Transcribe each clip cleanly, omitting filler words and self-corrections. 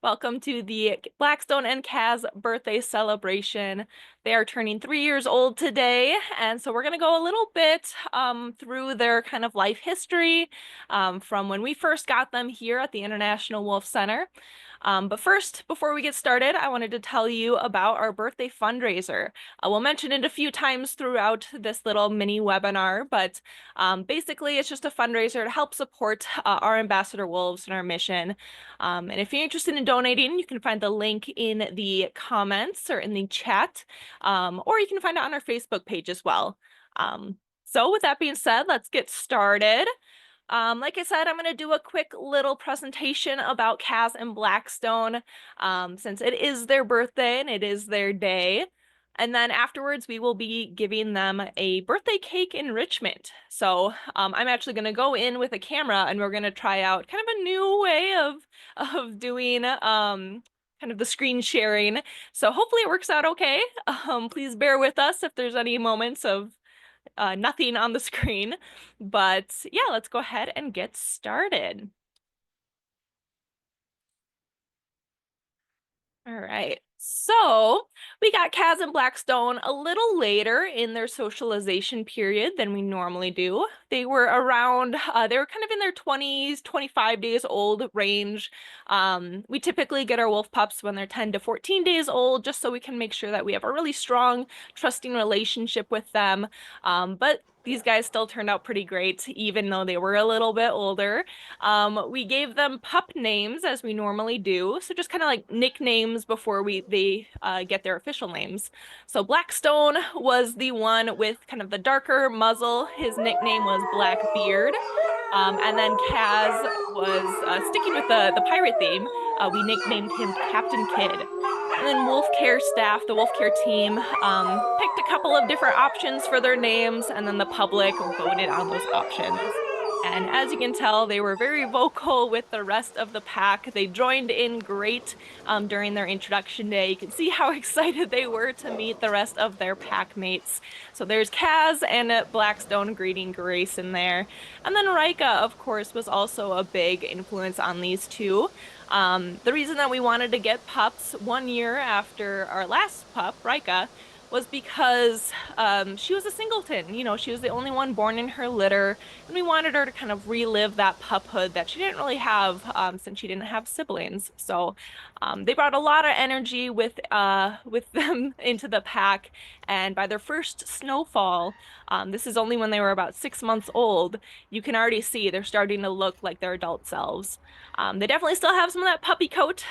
Welcome to the Blackstone and Kaz birthday celebration. They are turning 3 years old today, and so we're going to go a little bit through their kind of life history from when we first got them here at the International Wolf Center. But first, before we get started, I wanted to tell you about our birthday fundraiser. We'll mention it a few times throughout this little mini webinar, but basically it's just a fundraiser to help support our ambassador wolves and our mission. And if you're interested in donating, you can find the link in the comments or in the chat, or you can find it on our Facebook page as well. So with that being said, let's get started. Like I said, I'm going to do a quick little presentation about Kaz and Blackstone, since it is their birthday and it is their day. And then afterwards, we will be giving them a birthday cake enrichment. So I'm actually going to go in with a camera and we're going to try out kind of a new way of doing kind of the screen sharing. So hopefully it works out okay. Please bear with us if there's any moments of nothing on the screen. But yeah, let's go ahead and get started. All right. So we got Kaz and Blackstone a little later in their socialization period than we normally do. They were around, they were kind of in their 20s, 25 days old range. We typically get our wolf pups when they're 10 to 14 days old, just so we can make sure that we have a really strong, trusting relationship with them. But these guys still turned out pretty great, even though they were a little bit older. We gave them pup names as we normally do, so just kind of like nicknames before they get their official names. So Blackstone was the one with kind of the darker muzzle. His nickname was Blackbeard. And then Kaz was sticking with the pirate theme. We nicknamed him Captain Kidd. And then Wolf Care staff, the Wolf Care team, picked a couple of different options for their names, and then the public voted on those options. And as you can tell, they were very vocal with the rest of the pack. They joined in great during their introduction day. You can see how excited they were to meet the rest of their pack mates. So there's Kaz and Blackstone greeting Grace in there. And then Rika, of course, was also a big influence on these two. The reason that we wanted to get pups 1 year after our last pup, Rika, was because she was a singleton. You know, she was the only one born in her litter, and we wanted her to kind of relive that puphood that she didn't really have since she didn't have siblings. So they brought a lot of energy with them into the pack, and by their first snowfall, this is only when they were about 6 months old, you can already see they're starting to look like their adult selves. They definitely still have some of that puppy coat.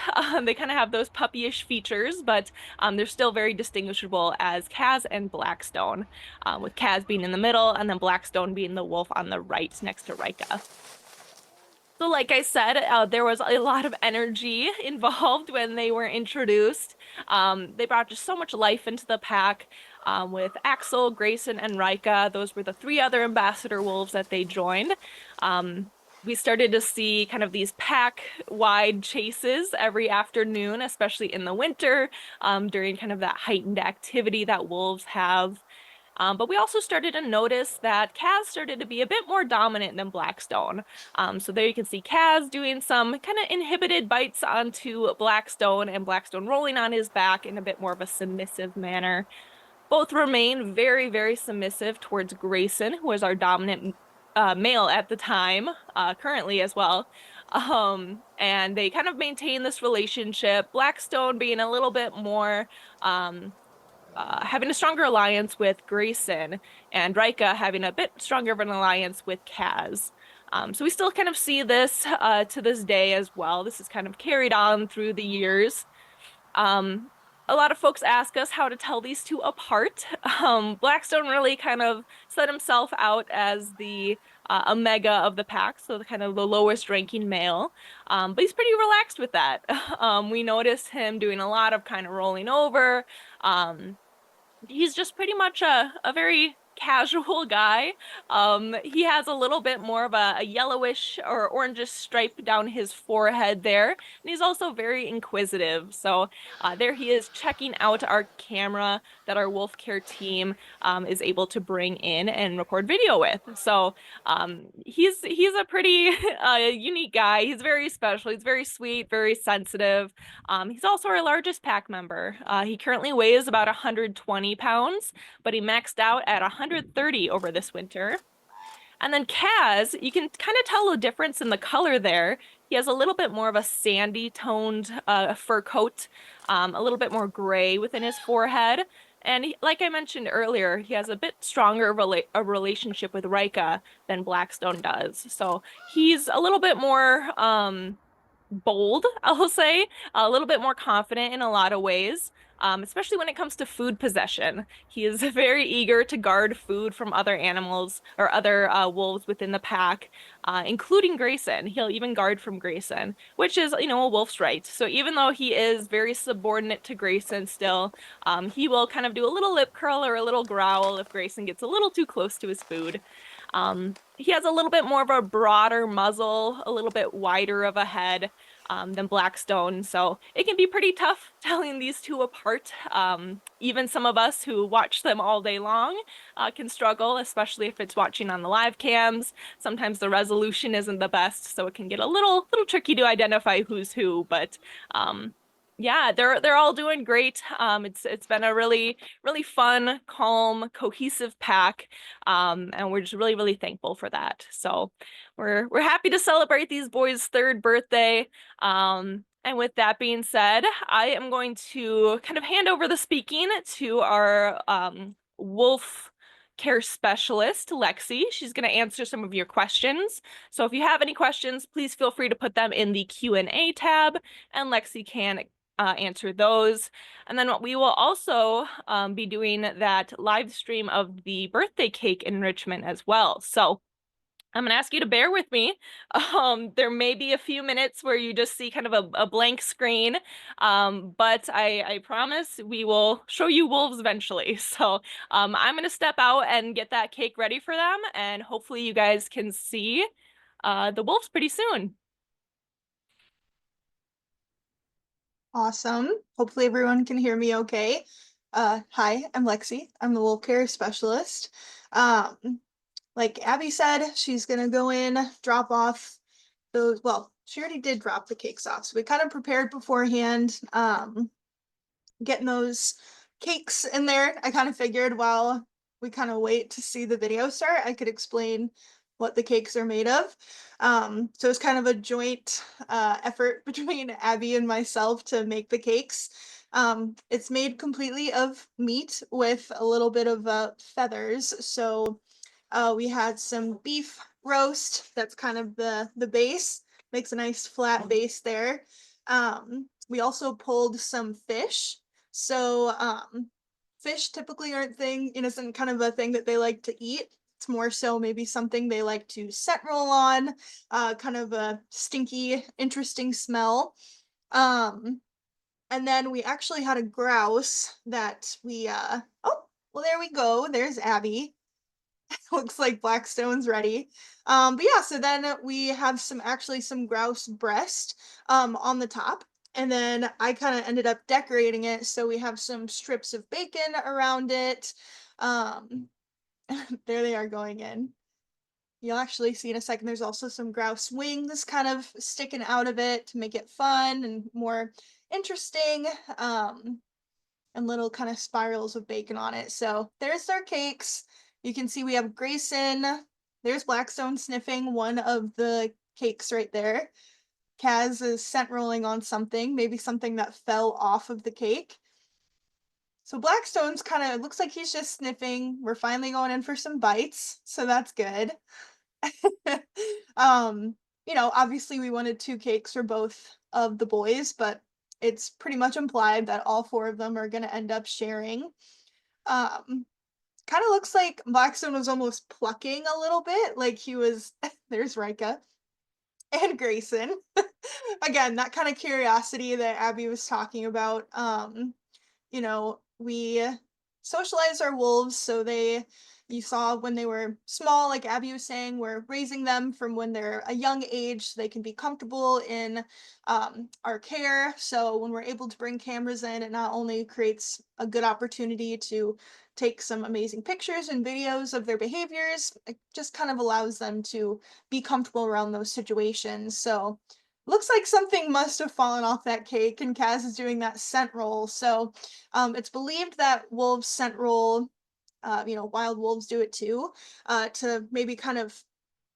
They kind of have those puppyish features, but they're still very distinguishable as Kaz and Blackstone, with Kaz being in the middle and then Blackstone being the wolf on the right next to Rika. So like I said, there was a lot of energy involved when they were introduced. They brought just so much life into the pack. With Axel, Grayson, and Rika, those were the three other ambassador wolves that they joined. We started to see kind of these pack-wide chases every afternoon, especially in the winter, during kind of that heightened activity that wolves have. But we also started to notice that Kaz started to be a bit more dominant than Blackstone. So there you can see Kaz doing some kind of inhibited bites onto Blackstone and Blackstone rolling on his back in a bit more of a submissive manner. Both remain very, very submissive towards Grayson, who was our dominant male at the time, currently as well. And they kind of maintain this relationship, Blackstone being a little bit more having a stronger alliance with Grayson, and Rika having a bit stronger of an alliance with Kaz. So we still kind of see this to this day as well. This is kind of carried on through the years. A lot of folks ask us how to tell these two apart. Blackstone really kind of set himself out as the omega of the pack, so the kind of the lowest ranking male. But he's pretty relaxed with that. We noticed him doing a lot of kind of rolling over. He's just pretty much a very casual guy. He has a little bit more of a yellowish or orangish stripe down his forehead there, and he's also very inquisitive. So there he is checking out our camera that our wolf care team is able to bring in and record video with. So he's a pretty unique guy. He's very special. He's very sweet, very sensitive. He's also our largest pack member. He currently weighs about 120 pounds, but he maxed out at 130 over this winter. And then Kaz, you can kind of tell the difference in the color there. He has a little bit more of a sandy toned fur coat, a little bit more gray within his forehead. And like I mentioned earlier, he has a bit stronger a relationship with Rika than Blackstone does. So he's a little bit more bold, I'll say, a little bit more confident in a lot of ways, especially when it comes to food possession. He is very eager to guard food from other animals or other wolves within the pack, including Grayson. He'll even guard from Grayson, which is, a wolf's right. So even though he is very subordinate to Grayson still, he will kind of do a little lip curl or a little growl if Grayson gets a little too close to his food. He has a little bit more of a broader muzzle, a little bit wider of a head than Blackstone. So it can be pretty tough telling these two apart. Even some of us who watch them all day long can struggle, especially if it's watching on the live cams. Sometimes the resolution isn't the best, so it can get a little tricky to identify who's who. But yeah, they're all doing great. It's been a really fun, calm, cohesive pack, and we're just really thankful for that. So we're happy to celebrate these boys' third birthday. And with that being said, I am going to kind of hand over the speaking to our wolf care specialist, Lexi. She's going to answer some of your questions. So if you have any questions, please feel free to put them in the Q&A tab, and Lexi can answer those. And then we will also be doing that live stream of the birthday cake enrichment as well. So I'm going to ask you to bear with me. There may be a few minutes where you just see kind of a blank screen, but I promise we will show you wolves eventually. So I'm going to step out and get that cake ready for them, and hopefully you guys can see the wolves pretty soon. Awesome. Hopefully everyone can hear me okay. Hi, I'm Lexi. I'm the wolf care specialist. Like Abby said, she's gonna go in, drop off those, well, she already did drop the cakes off, so we kind of prepared beforehand, getting those cakes in there. I kind of figured while we kind of wait to see the video start, I could explain what the cakes are made of. So it's kind of a joint effort between Abby and myself to make the cakes. It's made completely of meat with a little bit of feathers. So we had some beef roast. That's kind of the base. Makes a nice flat base there. We also pulled some fish. So fish typically aren't isn't kind of a thing that they like to eat. It's more so maybe something they like to set roll on, kind of a stinky, interesting smell. Um, and then we actually had a grouse that oh, well, there we go. There's Abby. Looks like Blackstone's ready. But yeah, so then we have some grouse breast on the top. And then I kind of ended up decorating it. So we have some strips of bacon around it. Um, there they are going in. You'll actually see in a second, there's also some grouse wings kind of sticking out of it to make it fun and more interesting. And little kind of spirals of bacon on it. So there's our cakes. You can see we have Grayson. There's Blackstone sniffing one of the cakes right there. Kaz is scent rolling on something, maybe something that fell off of the cake. So Blackstone's kind of looks like he's just sniffing. We're finally going in for some bites, so that's good. um, Obviously we wanted two cakes for both of the boys, but it's pretty much implied that all four of them are going to end up sharing. Kind of looks like Blackstone was almost plucking a little bit, like he was. There's Rika and Grayson. Again, that kind of curiosity that Abby was talking about. We socialize our wolves, so they You saw when they were small, like Abby was saying, we're raising them from when they're a young age so they can be comfortable in our care. So when we're able to bring cameras in, it not only creates a good opportunity to take some amazing pictures and videos of their behaviors, it just kind of allows them to be comfortable around those situations. So looks like something must have fallen off that cake, and Kaz is doing that scent roll. So it's believed that wolves scent roll, wild wolves do it too, to maybe kind of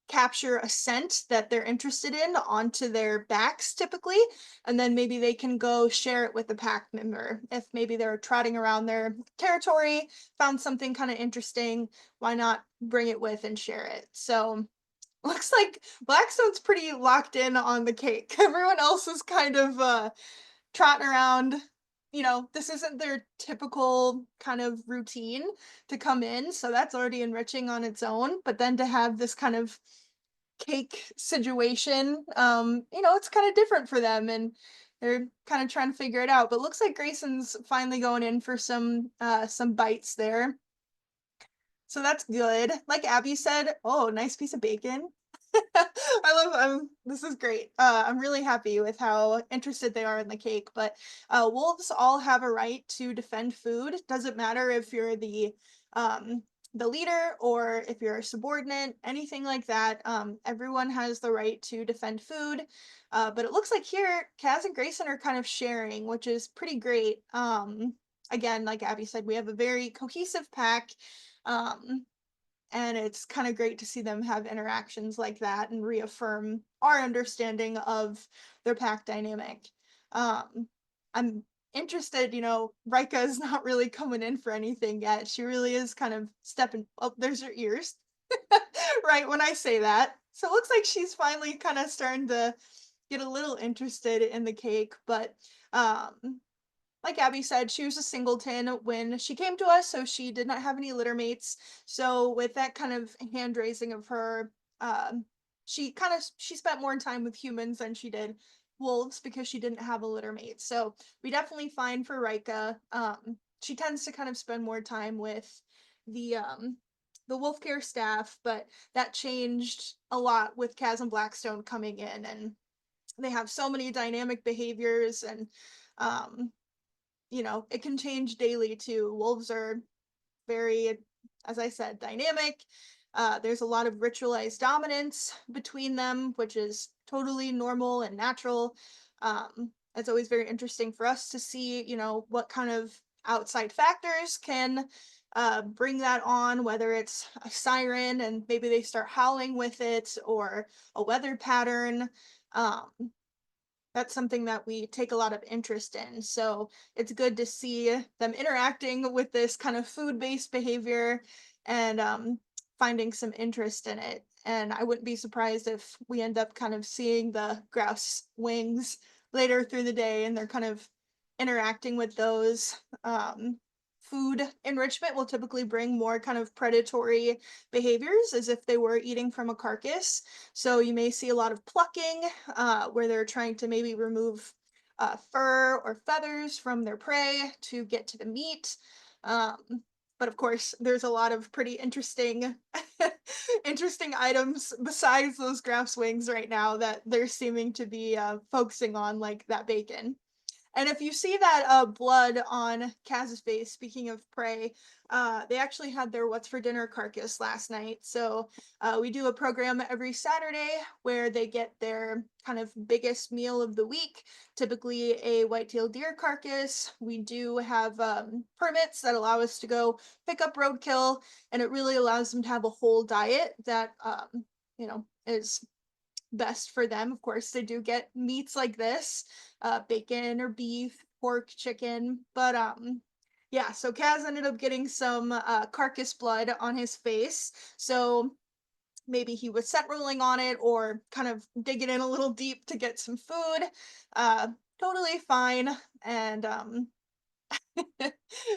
capture a scent that they're interested in onto their backs typically, and then maybe they can go share it with the pack member. If maybe they're trotting around their territory, found something kind of interesting, why not bring it with and share it? So looks like Blackstone's pretty locked in on the cake. Everyone else is kind of trotting around. This isn't their typical kind of routine to come in, so that's already enriching on its own. But then to have this kind of cake situation, it's kind of different for them, and they're kind of trying to figure it out. But looks like Grayson's finally going in for some bites there. So that's good. Like Abby said, oh, nice piece of bacon. This is great. I'm really happy with how interested they are in the cake. But wolves all have a right to defend food. Doesn't matter if you're the leader or if you're a subordinate, anything like that. Everyone has the right to defend food. But it looks like here, Kaz and Grayson are kind of sharing, which is pretty great. Again, like Abby said, we have a very cohesive pack. Um, and it's kind of great to see them have interactions like that and reaffirm our understanding of their pack dynamic. I'm interested, Rika is not really coming in for anything yet. She really is kind of stepping. Oh, there's her ears. Right when I say that. So it looks like she's finally kind of starting to get a little interested in the cake, but like Abby said, she was a singleton when she came to us, so she did not have any litter mates. So with that kind of hand raising of her, she spent more time with humans than she did wolves because she didn't have a litter mate. So we definitely find for Rika, she tends to kind of spend more time with the um the wolf care staff, but that changed a lot with Kaz and Blackstone coming in, and they have so many dynamic behaviors, and um it can change daily too. Wolves are very, as I said, dynamic. There's a lot of ritualized dominance between them, which is totally normal and natural. It's always very interesting for us to see, what kind of outside factors can bring that on, whether it's a siren and maybe they start howling with it, or a weather pattern. Um, that's something that we take a lot of interest in. So it's good to see them interacting with this kind of food-based behavior and finding some interest in it. And I wouldn't be surprised if we end up kind of seeing the grouse wings later through the day and they're kind of interacting with those. Food enrichment will typically bring more kind of predatory behaviors as if they were eating from a carcass. So you may see a lot of plucking, where they're trying to maybe remove fur or feathers from their prey to get to the meat. But of course, there's a lot of pretty interesting, interesting items besides those grouse wings right now that they're seeming to be focusing on, like that bacon. And if you see that blood on Kaz's face, speaking of prey, they actually had their What's for Dinner carcass last night. So we do a program every Saturday where they get their kind of biggest meal of the week, typically a white-tailed deer carcass. We do have permits that allow us to go pick up roadkill, and it really allows them to have a whole diet that, is best for them. Of course, they do get meats like this, bacon or beef, pork, chicken, but yeah, so Kaz ended up getting some carcass blood on his face. So maybe he was scent rolling on it or kind of digging in a little deep to get some food. Uh totally fine. And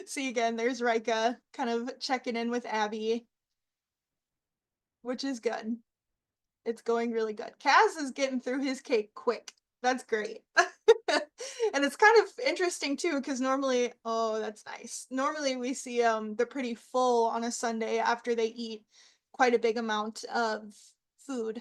see, again, there's Rika kind of checking in with Abby, which is good. It's going really good. Kaz is getting through his cake quick. That's great. And it's kind of interesting too, because normally, oh, that's nice. Normally we see they're pretty full on a Sunday after they eat quite a big amount of food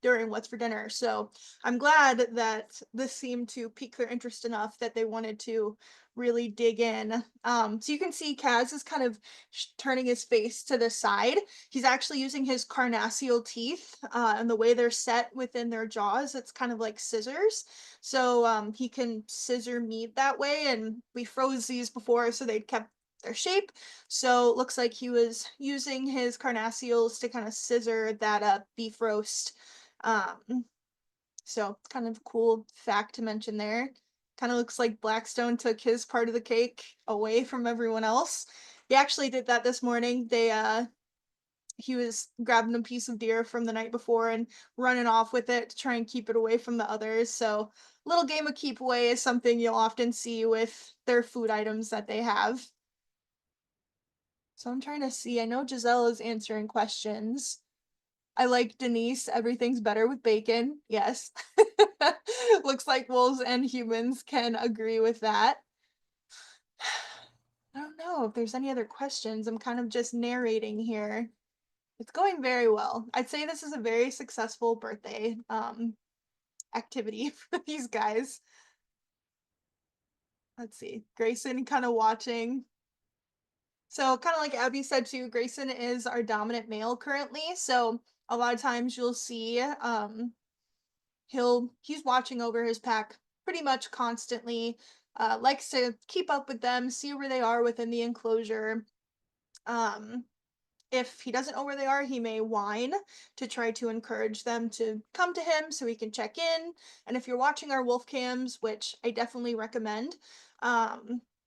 during what's for dinner. So I'm glad that this seemed to pique their interest enough that they wanted to really dig in. So you can see Kaz is kind of turning his face to the side. He's actually using his carnassial teeth, and the way they're set within their jaws, it's kind of like scissors. So he can scissor meat that way, and we froze these before so they kept their shape. So it looks like he was using his carnassials to kind of scissor that beef roast. Um, so kind of cool fact to mention there. Kind of looks like Blackstone took his part of the cake away from everyone else. He actually did that this morning. He was grabbing a piece of deer from the night before and running off with it to try and keep it away from the others. So, little game of keep away is something you'll often see with their food items that they have. So, I'm trying to see. I know Giselle is answering questions. I like Denise. Everything's better with bacon. Yes. Looks like wolves and humans can agree with that. I don't know if there's any other questions. I'm kind of just narrating here. It's going very well. I'd say this is a very successful birthday activity for these guys. Let's see. Grayson kind of watching. So kind of like Abby said too, Grayson is our dominant male currently. So a lot of times you'll see he's watching over his pack pretty much constantly. Likes to keep up with them, see where they are within the enclosure. Um if he doesn't know where they are, he may whine to try to encourage them to come to him so he can check in. And if you're watching our wolf cams, which I definitely recommend,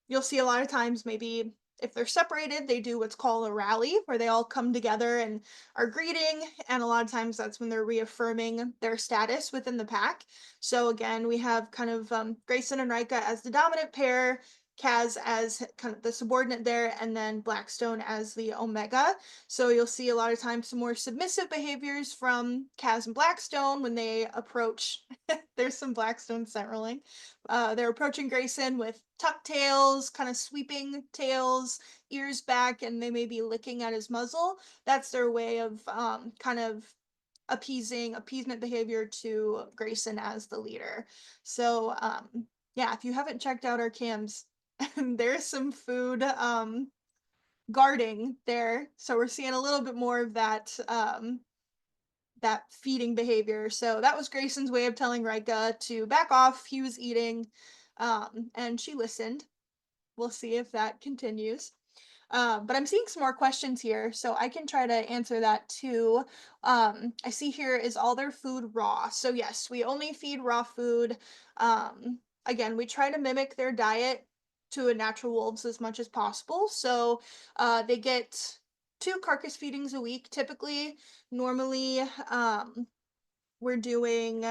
you'll see a lot of times maybe if they're separated, they do what's called a rally where they all come together and are greeting. And a lot of times that's when they're reaffirming their status within the pack. So again, we have kind of Grayson and Rika as the dominant pair, Kaz as kind of the subordinate there, and then Blackstone as the Omega. So you'll see a lot of times some more submissive behaviors from Kaz and Blackstone when they approach. There's some Blackstone scent rolling. They're approaching Grayson with tuck tails, kind of sweeping tails, ears back, and they may be licking at his muzzle. That's their way of kind of appeasement behavior to Grayson as the leader. So yeah, if you haven't checked out our cams, there's some food guarding there. So we're seeing a little bit more of that feeding behavior. So that was Grayson's way of telling Rika to back off. He was eating, and she listened. We'll see if that continues. But I'm seeing some more questions here, so I can try to answer that too. I see here is all their food raw. So yes, we only feed raw food. Again, we try to mimic their diet to a natural wolves as much as possible. So they get 2 carcass feedings a week typically. Normally, we're doing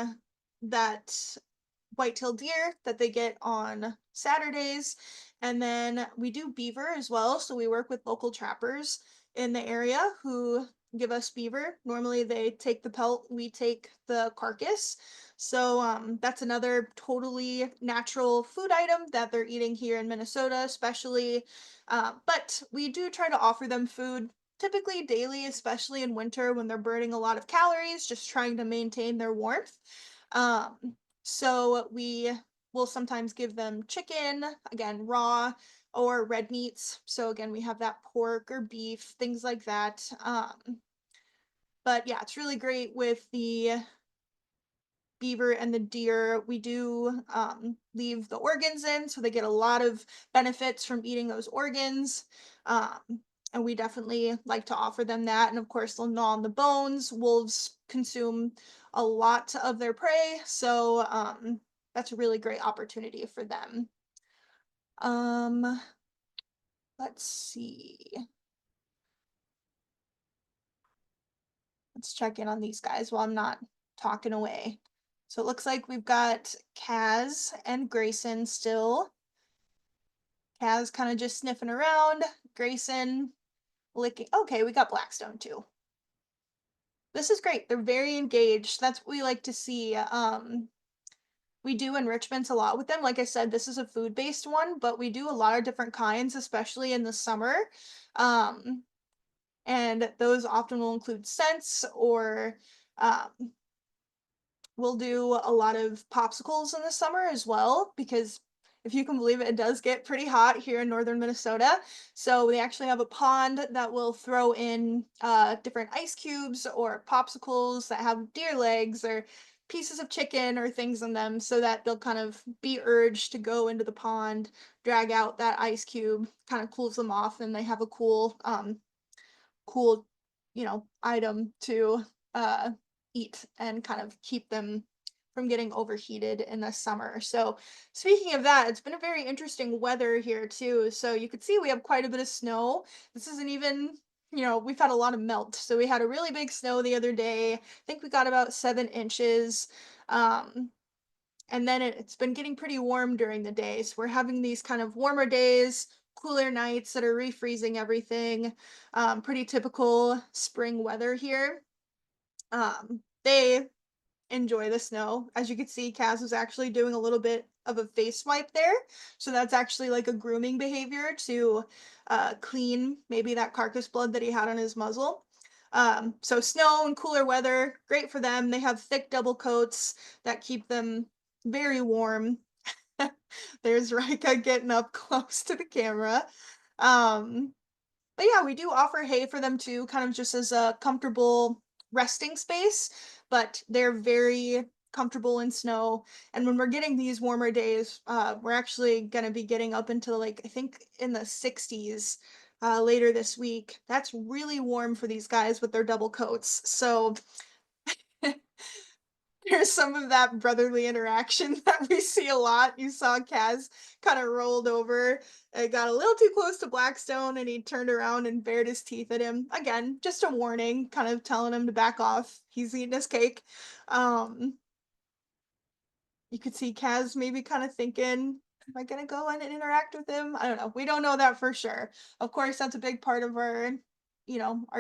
that white-tailed deer that they get on Saturdays. And then we do beaver as well. So we work with local trappers in the area who give us beaver. Normally they take the pelt, we take the carcass. So that's another totally natural food item that they're eating here in Minnesota, especially. But we do try to offer them food typically daily, especially in winter when they're burning a lot of calories, just trying to maintain their warmth. So we will sometimes give them chicken, again, raw or red meats. So again, we have that pork or beef, things like that. But yeah, it's really great with the beaver and the deer. We do leave the organs in, so they get a lot of benefits from eating those organs. And we definitely like to offer them that. And of course, they'll gnaw on the bones. Wolves consume a lot of their prey, so that's a really great opportunity for them. Um, let's see. Let's check in on these guys while I'm not talking away. So it looks like we've got Kaz and Grayson still. Kaz kind of just sniffing around. Grayson licking. Okay, we got Blackstone too. This is great. They're very engaged. That's what we like to see. We do enrichments a lot with them. Like I said, this is a food-based one, but we do a lot of different kinds, especially in the summer. Um, and those often will include scents or um, we'll do a lot of popsicles in the summer as well because if you can believe it, it does get pretty hot here in northern Minnesota. So we actually have a pond that will throw in different ice cubes or popsicles that have deer legs or pieces of chicken or things in them so that they'll kind of be urged to go into the pond, drag out that ice cube, kind of cools them off, and they have a cool, item to uh, eat and kind of keep them from getting overheated in the summer. So, speaking of that, it's been a very interesting weather here too. So, you could see we have quite a bit of snow. This isn't even, we've had a lot of melt. So, we had a really big snow the other day. I think we got about 7 inches. Um, and then it's been getting pretty warm during the day. So we're having these kind of warmer days, cooler nights that are refreezing everything. Pretty typical spring weather here. They enjoy the snow. As you can see, Kaz was actually doing a little bit of a face wipe there. So that's actually like a grooming behavior to clean maybe that carcass blood that he had on his muzzle. So snow and cooler weather, great for them. They have thick double coats that keep them very warm. There's Rika getting up close to the camera. Um, but yeah, we do offer hay for them too, kind of just as a comfortable resting space, but they're very comfortable in snow. And when we're getting these warmer days, we're actually going to be getting up into like, I think in the 60s later this week. That's really warm for these guys with their double coats. So there's some of that brotherly interaction that we see a lot. You saw Kaz kind of rolled over and got a little too close to Blackstone and he turned around and bared his teeth at him. Again, just a warning, kind of telling him to back off. He's eating his cake. Um, you could see Kaz maybe kind of thinking, am I gonna go in and interact with him? I don't know. We don't know that for sure. Of course, that's a big part of our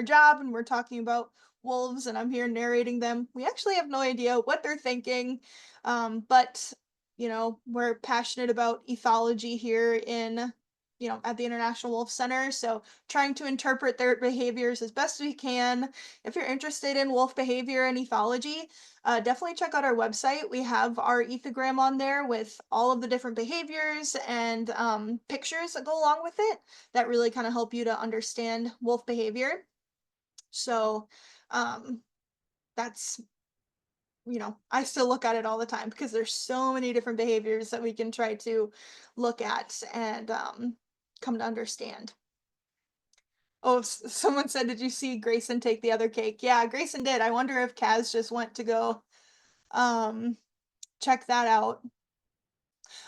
job, and we're talking about wolves, and I'm here narrating them. We actually have no idea what they're thinking, but we're passionate about ethology here at the International Wolf Center. So trying to interpret their behaviors as best we can. If you're interested in wolf behavior and ethology, definitely check out our website. We have our ethogram on there with all of the different behaviors and pictures that go along with it that really kind of help you to understand wolf behavior. So um, that's, I still look at it all the time because there's so many different behaviors that we can try to look at and come to understand. Oh, someone said, did you see Grayson take the other cake? Yeah, Grayson did. I wonder if Kaz just went to go um check that out.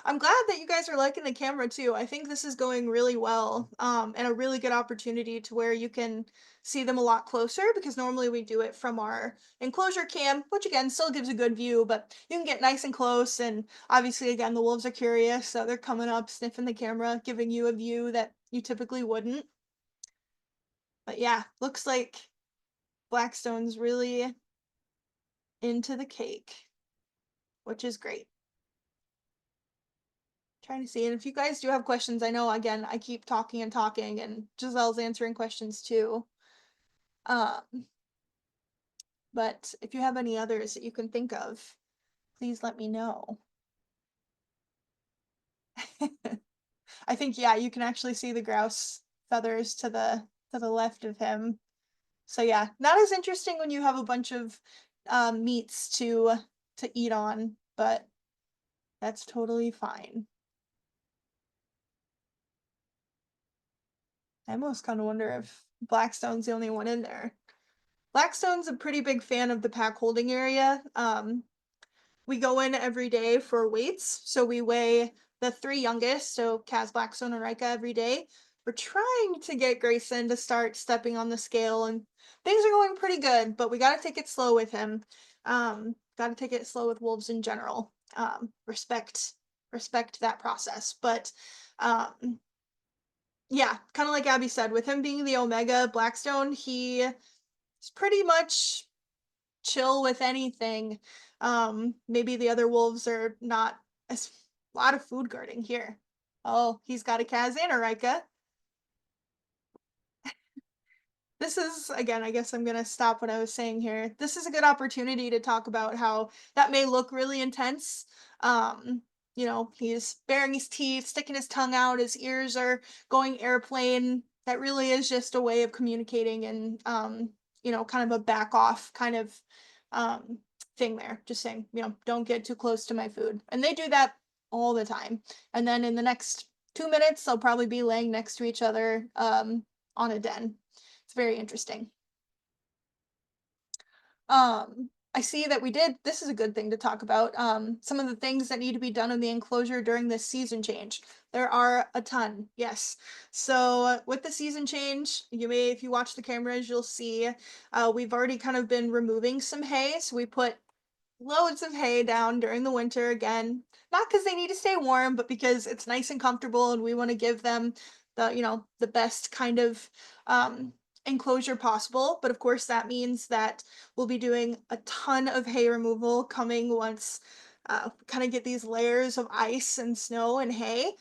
I'm glad that you guys are liking the camera too. I think this is going really well, and a really good opportunity to where you can see them a lot closer because normally we do it from our enclosure cam, which again still gives a good view, but you can get nice and close. And obviously, again, the wolves are curious, so they're coming up, sniffing the camera, giving you a view that you typically wouldn't. But yeah, looks like Blackstone's really into the cake, which is great. Trying to see. And if you guys do have questions, I know again I keep talking and talking, and Giselle's answering questions too. Um, but if you have any others that you can think of, please let me know. I think yeah, you can actually see the grouse feathers to the left of him. So yeah, not as interesting when you have a bunch of meats to eat on, but that's totally fine. I almost kind of wonder if Blackstone's the only one in there. Blackstone's a pretty big fan of the pack holding area. We go in every day for weights. So we weigh the three youngest, so Kaz, Blackstone, and Rika every day. We're trying to get Grayson to start stepping on the scale, and things are going pretty good, but we got to take it slow with him. Got to take it slow with wolves in general. Respect that process. But yeah, kind of like Abby said, with him being the Omega Blackstone, he is pretty much chill with anything. Maybe the other wolves are not as a lot of food guarding here. Oh, he's got a Kaz and a Rika. This is again, I guess I'm gonna stop what I was saying here. This is a good opportunity to talk about how that may look really intense. Um, he's baring his teeth, sticking his tongue out, his ears are going airplane. That really is just a way of communicating and kind of a back off kind of um thing there. Just saying, don't get too close to my food. And they do that all the time. And then in the next 2 minutes, they'll probably be laying next to each other on a den. It's very interesting. I see that we did this is a good thing to talk about. Some of the things that need to be done in the enclosure during this season change. There are a ton, yes. So with the season change, you may, if you watch the cameras, you'll see we've already kind of been removing some hay. So we put loads of hay down during the winter again, not because they need to stay warm, but because it's nice and comfortable and we want to give them the best kind of um enclosure possible. But of course that means that we'll be doing a ton of hay removal coming once kind of get these layers of ice and snow and hay.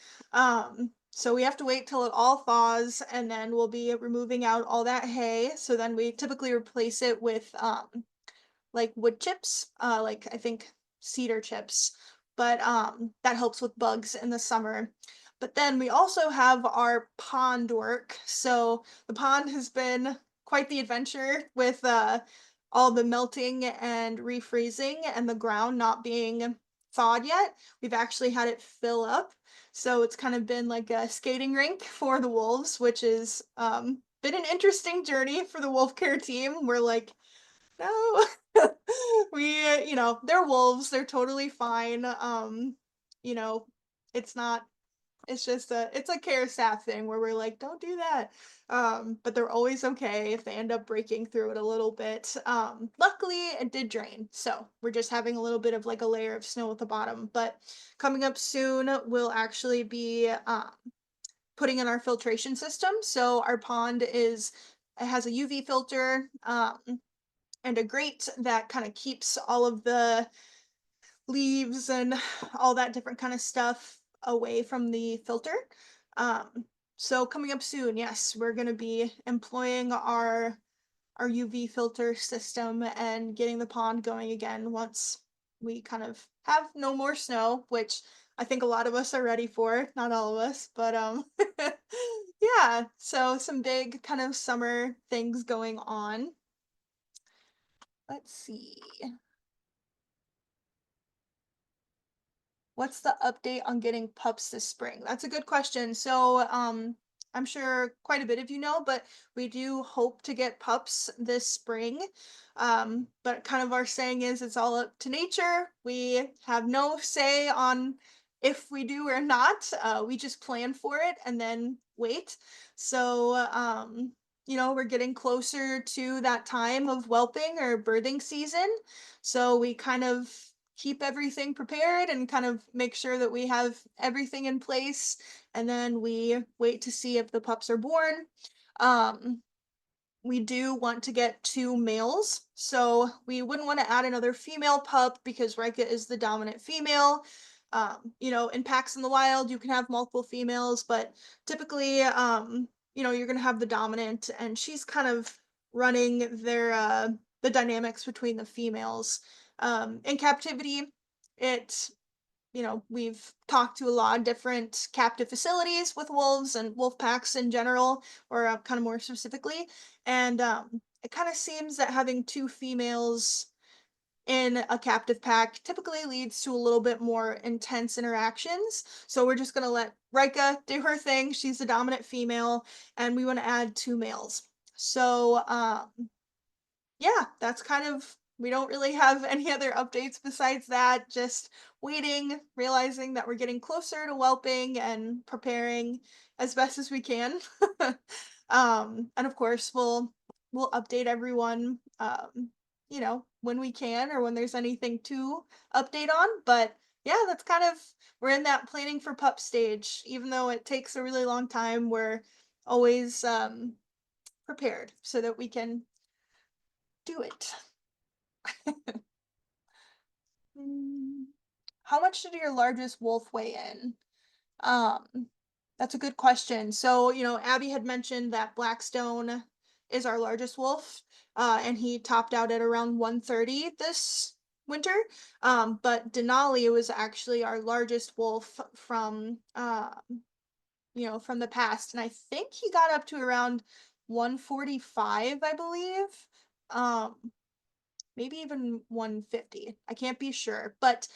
So we have to wait till it all thaws and then we'll be removing out all that hay. So then we typically replace it with like wood chips, like I think cedar chips, but that helps with bugs in the summer. But then we also have our pond work. So the pond has been quite the adventure with all the melting and refreezing and the ground not being thawed yet. We've actually had it fill up. So it's kind of been like a skating rink for the wolves, which has been an interesting journey for the wolf care team. We're like, no. They're wolves, they're totally fine. You know, it's not it's a care staff thing where we're like, don't do that. But they're always okay if they end up breaking through it a little bit. Luckily it did drain. So we're just having a little bit of like a layer of snow at the bottom. But coming up soon, we'll actually be putting in our filtration system. So our pond it has a UV filter. And a grate that kind of keeps all of the leaves and all that different kind of stuff away from the filter. So coming up soon, yes, we're going to be employing our UV filter system and getting the pond going again once we kind of have no more snow, which I think a lot of us are ready for, not all of us, but yeah, so some big kind of summer things going on. Let's see. What's the update on getting pups this spring? That's a good question. So, I'm sure quite a bit of you know, but we do hope to get pups this spring. But kind of our saying is it's all up to nature. We have no say on if we do or not. We just plan for it and then wait. So, we're getting closer to that time of whelping or birthing season. So we kind of keep everything prepared and kind of make sure that we have everything in place and then we wait to see if the pups are born. um we do want to get two males, so we wouldn't want to add another female pup because Rika is the dominant female. In packs in the wild you can have multiple females, but typically you're going to have the dominant and she's kind of running the dynamics between the females. In captivity, it we've talked to a lot of different captive facilities with wolves and wolf packs in general, or kind of more specifically. And it kind of seems that having two females in a captive pack typically leads to a little bit more intense interactions. So we're just going to let Rika do her thing. She's the dominant female, and we want to add two males. So, yeah, that's kind of we don't really have any other updates besides that. Just waiting, realizing that we're getting closer to whelping and preparing as best as we can. And of course, we'll update everyone, when we can or when there's anything to update on. But yeah, that's kind of we're in that planning for pup stage. Even though it takes a really long time, we're always prepared so that we can do it. Mm, How much did your largest wolf weigh in? Um, that's a good question. So, Abby had mentioned that Blackstone is our largest wolf, and he topped out at around 130 this winter. But Denali was actually our largest wolf from the past, and I think he got up to around 145, I believe. Um, maybe even 150. I can't be sure, but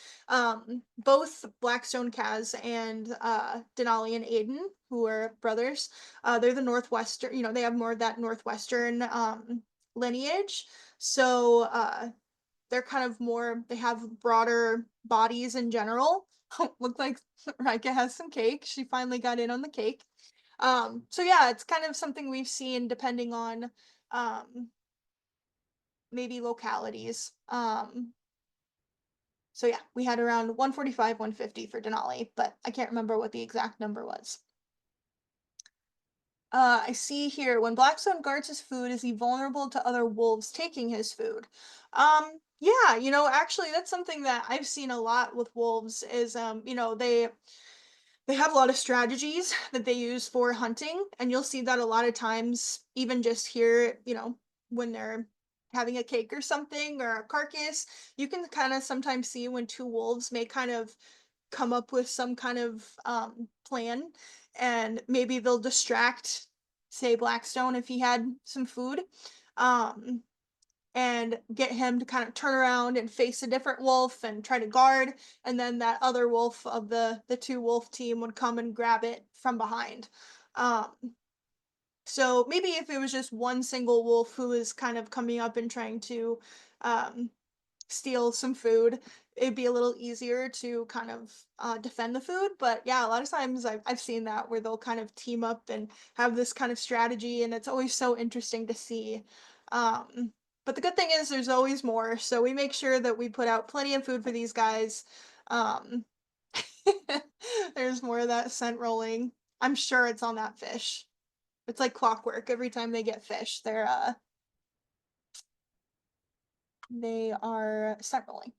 both Blackstone Kaz and Denali and Aiden, who are brothers, they're the northwestern. They have more of that northwestern lineage, so they're kind of more. They have broader bodies in general. Look like Rika has some cake. She finally got in on the cake. So yeah, it's kind of something we've seen depending on um, maybe localities. So yeah, we had around 145, 150 for Denali, but I can't remember what the exact number was. I see here when Blackstone guards his food, is he vulnerable to other wolves taking his food? Yeah, actually that's something that I've seen a lot with wolves is they have a lot of strategies that they use for hunting, and you'll see that a lot of times, even just here, when they're having a cake or something or a carcass, you can kind of sometimes see when two wolves may kind of come up with some kind of plan, and maybe they'll distract, say, Blackstone if he had some food. Um, and get him to kind of turn around and face a different wolf and try to guard, and then that other wolf of the two wolf team would come and grab it from behind. um so maybe if it was just one single wolf who is kind of coming up and trying to um steal some food, it'd be a little easier to kind of defend the food. But yeah, a lot of times I've seen that where they'll kind of team up and have this kind of strategy, and it's always so interesting to see. But the good thing is there's always more, so we make sure that we put out plenty of food for these guys. Um, there's more of that scent rolling. I'm sure it's on that fish. It's like clockwork. Every time they get fish, they are scent rolling.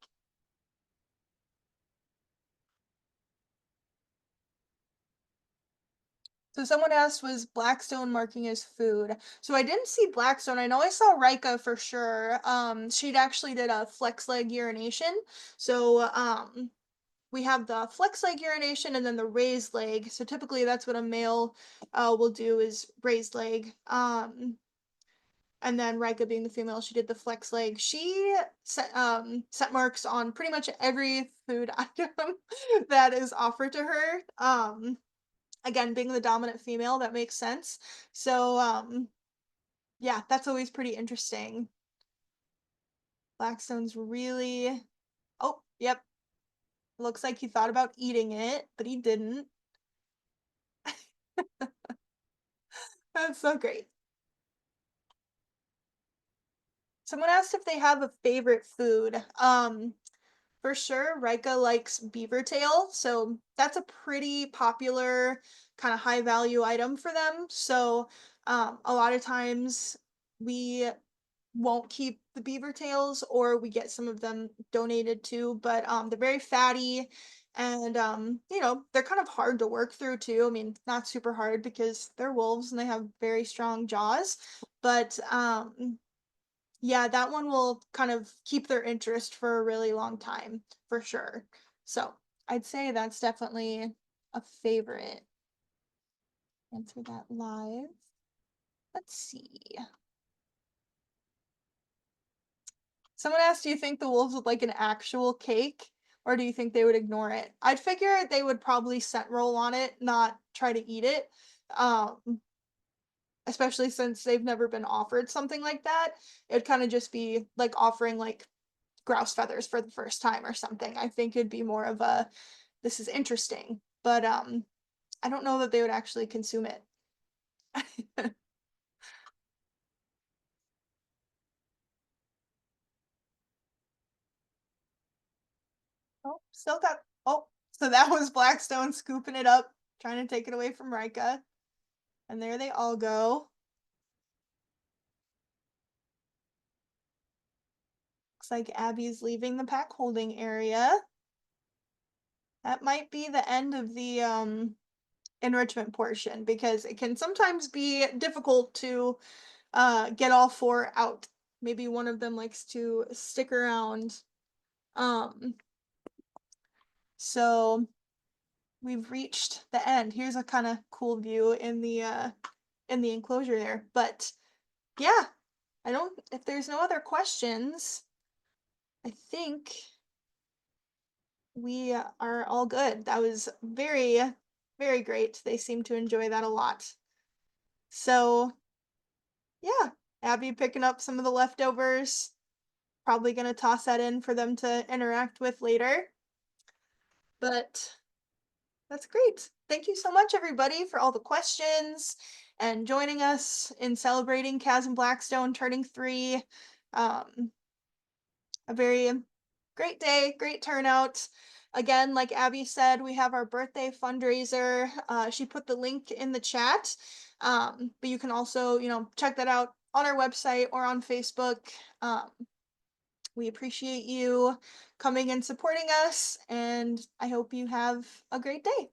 So someone asked, was Blackstone marking as food? So I didn't see Blackstone. I know I saw Rika for sure. She'd actually did a flex leg urination. So we have the flex leg urination and then the raised leg. So typically that's what a male will do, is raised leg. And then Rika being the female, she did the flex leg. She set marks on pretty much every food item that is offered to her. Again, being the dominant female, that makes sense. So yeah, that's always pretty interesting. Blackstone's really, oh, yep, looks like he thought about eating it, but he didn't. That's so great. Someone asked if they have a favorite food. For sure, Rika likes beaver tail, so that's a pretty popular kind of high value item for them. So a lot of times we won't keep the beaver tails, or we get some of them donated too, but they're very fatty, and they're kind of hard to work through too. I mean, not super hard because they're wolves and they have very strong jaws, but yeah, that one will kind of keep their interest for a really long time for sure. So I'd say that's definitely a favorite. Answer that live. Let's see. Someone asked, do you think the wolves would like an actual cake, or do you think they would ignore it? I'd figure they would probably scent roll on it, not try to eat it. Um, Especially since they've never been offered something like that. It'd kind of just be like offering like grouse feathers for the first time or something. I think it'd be more of a, this is interesting, but I don't know that they would actually consume it. Oh, still got, oh, so that was Blackstone scooping it up, trying to take it away from Rika. And there they all go. Looks like Abby's leaving the pack holding area. That might be the end of the enrichment portion because it can sometimes be difficult to get all four out. Maybe one of them likes to stick around. Um, so we've reached the end. Here's a kind of cool view in the enclosure there. But yeah, I don't if there's no other questions, I think we are all good. That was very great. They seem to enjoy that a lot. So, yeah, Abby picking up some of the leftovers. Probably going to toss that in for them to interact with later. But that's great. Thank you so much, everybody, for all the questions and joining us in celebrating Kaz and Blackstone turning 3. A very great day, great turnout. Again, like Abby said, we have our birthday fundraiser. She put the link in the chat, but you can also, check that out on our website or on Facebook. Um, we appreciate you coming and supporting us, and I hope you have a great day.